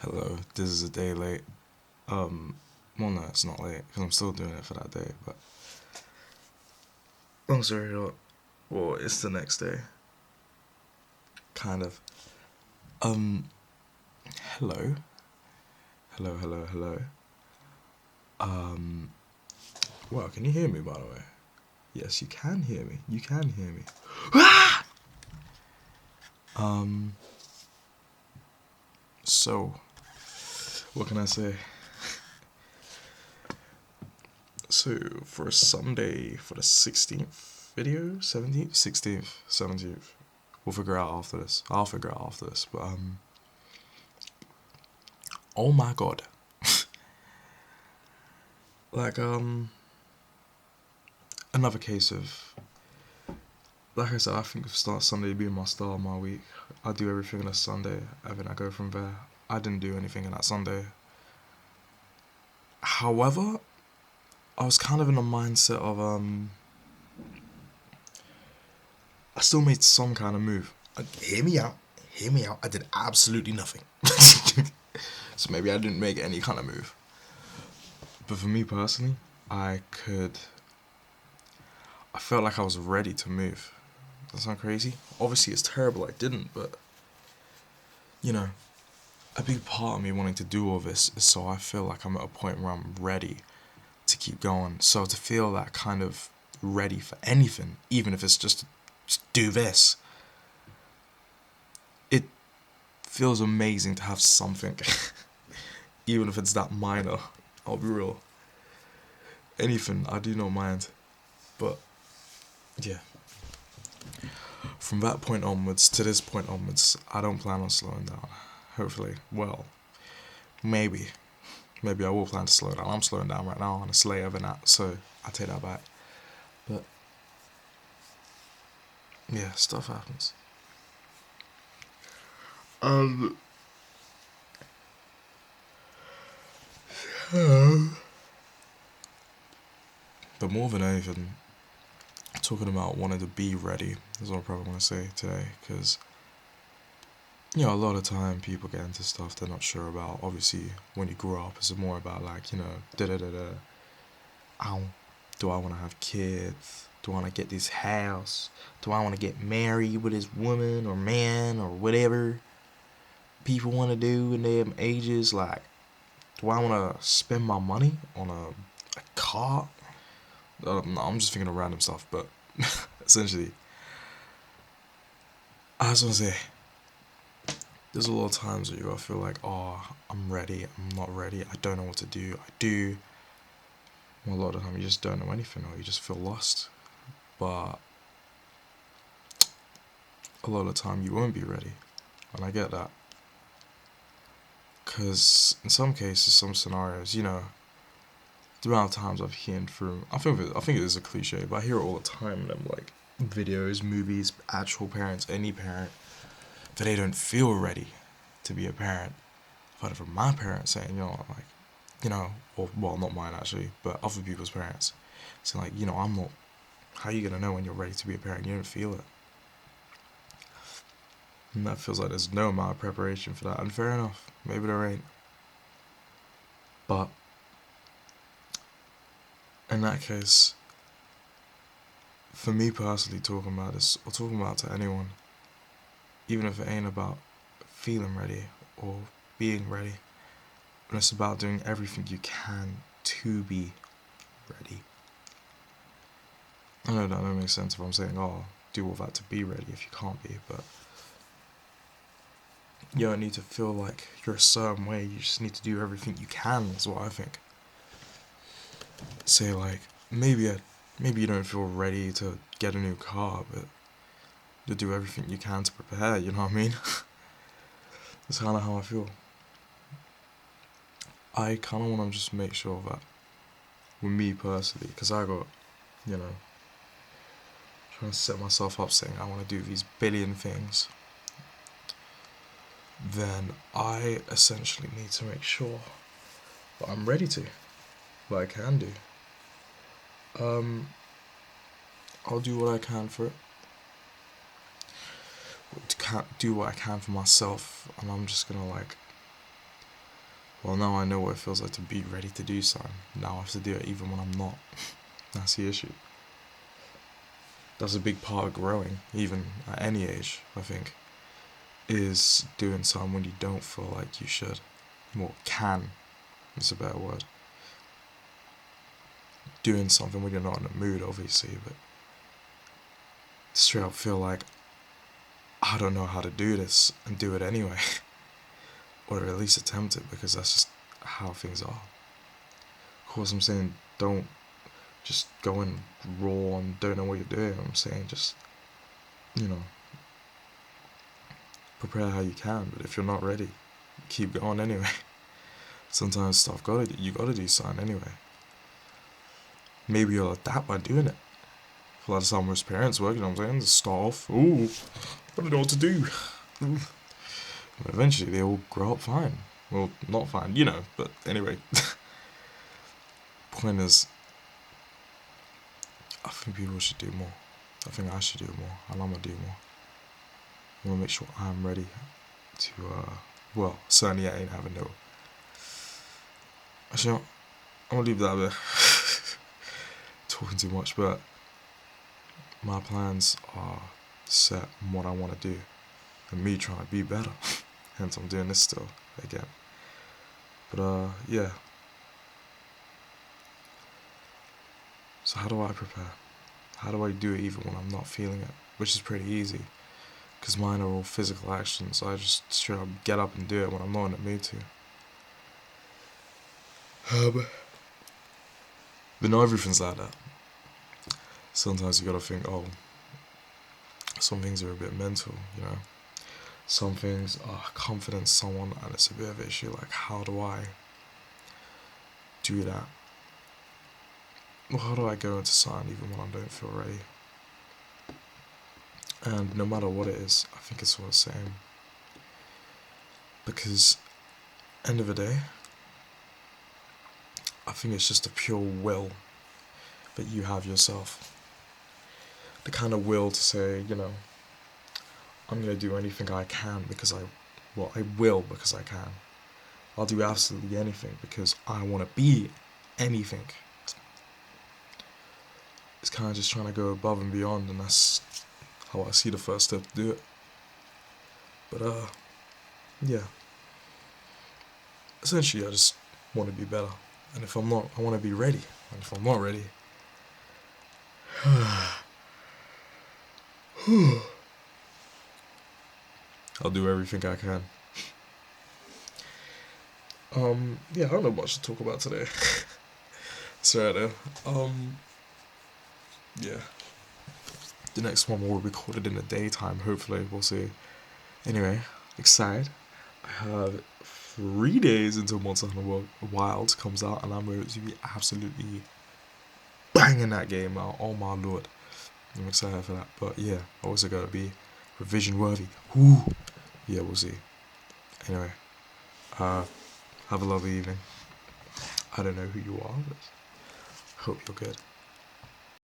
Hello, this is a day late. Well, no, it's not late because I'm still doing it for that day. But long story short, well, it's the next day, kind of. Um, hello, hello. Um, wow, can you hear me by the way? Yes, you can hear me. You can hear me. Um, so what can I say? So for a Sunday, for the 16th video, 17th, 16th, 17th. We'll figure out after this. I'll figure out after this. But oh my god. Like another case of, like I said, I think of start Sunday being my start of my week. I do everything on a Sunday, and then I go from there. I didn't do anything in that Sunday. However, I was kind of in a mindset of I still made some kind of move. Hear me out. Hear me out. I did absolutely nothing. So maybe I didn't make any kind of move. But for me personally, I felt like I was ready to move. Does that sound crazy? Obviously, it's terrible I didn't, but you know, a big part of me wanting to do all this is so I feel like I'm at a point where I'm ready to keep going. So to feel that kind of ready for anything, even if it's just do this, it feels amazing to have something, even if it's that minor. I'll be real. Anything, I do not mind. But yeah, from that point onwards to this point onwards, I don't plan on slowing down. Hopefully, well, maybe. Maybe I will plan to slow down. I'm slowing down right now on a sleigh of an app, so I take that back. But yeah, stuff happens. Um, but more than anything, talking about wanting to be ready is what I probably want to say today, because a lot of time people get into stuff they're not sure about. Obviously, when you grow up, it's more about like da da da da. Ow, do I want to have kids? Do I want to get this house? Do I want to get married with this woman or man or whatever people want to do in their ages? Like, do I want to spend my money on a car? No, I'm just thinking of random stuff, but essentially, I just want to say, there's a lot of times where you feel like, oh, I'm ready, I'm not ready, I don't know what to do, I do. Well, a lot of the time you just don't know anything or you just feel lost. But a lot of the time you won't be ready, and I get that. Because in some cases, some scenarios, the amount of times I've heard through, I think it is a cliche, but I hear it all the time in them like videos, movies, actual parents, any parent, that they don't feel ready to be a parent. I've heard it from my parents saying, like, or well, not mine actually, but other people's parents saying like, I'm not. How are you gonna know when you're ready to be a parent? You don't feel it, and that feels like there's no amount of preparation for that. And fair enough, maybe there ain't, but in that case, for me personally, talking about this or talking about it to anyone, even if it ain't about feeling ready or being ready, and it's about doing everything you can to be ready. I know that don't make sense if I'm saying, oh, do all that to be ready if you can't be, but you don't need to feel like you're a certain way, you just need to do everything you can, is what I think. Say, like, maybe you don't feel ready to get a new car, but you do everything you can to prepare, you know what I mean? That's kind of how I feel. I kind of want to just make sure that, with me personally, because I got, trying to set myself up saying I want to do these billion things, then I essentially need to make sure that I'm ready to, that I can do. I'll do what I can for it. What can't do what I can for myself, and I'm just gonna like, well, now I know what it feels like to be ready to do something. Now I have to do it even when I'm not. That's the issue. That's a big part of growing, even at any age, I think, is doing something when you don't feel like you should. Well, can is a better word. Doing something when you're not in the mood, obviously, but straight up feel like, I don't know how to do this, and do it anyway. Or at least attempt it, because that's just how things are. Of course, I'm saying don't just go in raw and don't know what you're doing. I'm saying just, you know, prepare how you can, but if you're not ready, keep going anyway. Sometimes stuff you gotta do something anyway. Maybe you'll adapt by doing it. A lot of time with parents work, you know what I'm saying? Just start off, ooh, I don't know what to do. But eventually they all grow up fine. Well, not fine, you know, but anyway. Point is, I think people should do more. I think I should do more, and I'm gonna do more. I'm gonna make sure I'm ready to, well, certainly I ain't having no. Actually, I'm gonna leave that there. Talking too much, but my plans are set on what I want to do, and me trying to be better. Hence, I'm doing this still again. But yeah. So how do I prepare? How do I do it even when I'm not feeling it? Which is pretty easy, because mine are all physical actions. So I just straight up get up and do it when I'm not in the mood to. But not everything's like that. Sometimes you gotta think, oh, some things are a bit mental, you know. Some things are confidence someone, and it's a bit of an issue. Like, how do I do that? Well, how do I go into something even when I don't feel ready? And no matter what it is, I think it's all the same. Because, end of the day, I think it's just a pure will that you have yourself. The kind of will to say, you know, I'm gonna do anything I can because I will because I can. I'll do absolutely anything because I want to be anything. It's kind of just trying to go above and beyond, and that's how I see the first step to do it. But yeah. Essentially, I just want to be better, and if I'm not, I want to be ready. And if I'm not ready, I'll do everything I can. Yeah, I don't know much to talk about today. Sorry though. Yeah. The next one will be recorded in the daytime, hopefully, we'll see. Anyway, excited. I have 3 days until Monster Hunter Wilds comes out, and I'm going to be absolutely banging that game out. Oh my lord. I'm excited for that. But yeah, also got to be revision worthy. Woo. Yeah, we'll see. Anyway, have a lovely evening. I don't know who you are, but hope you're good.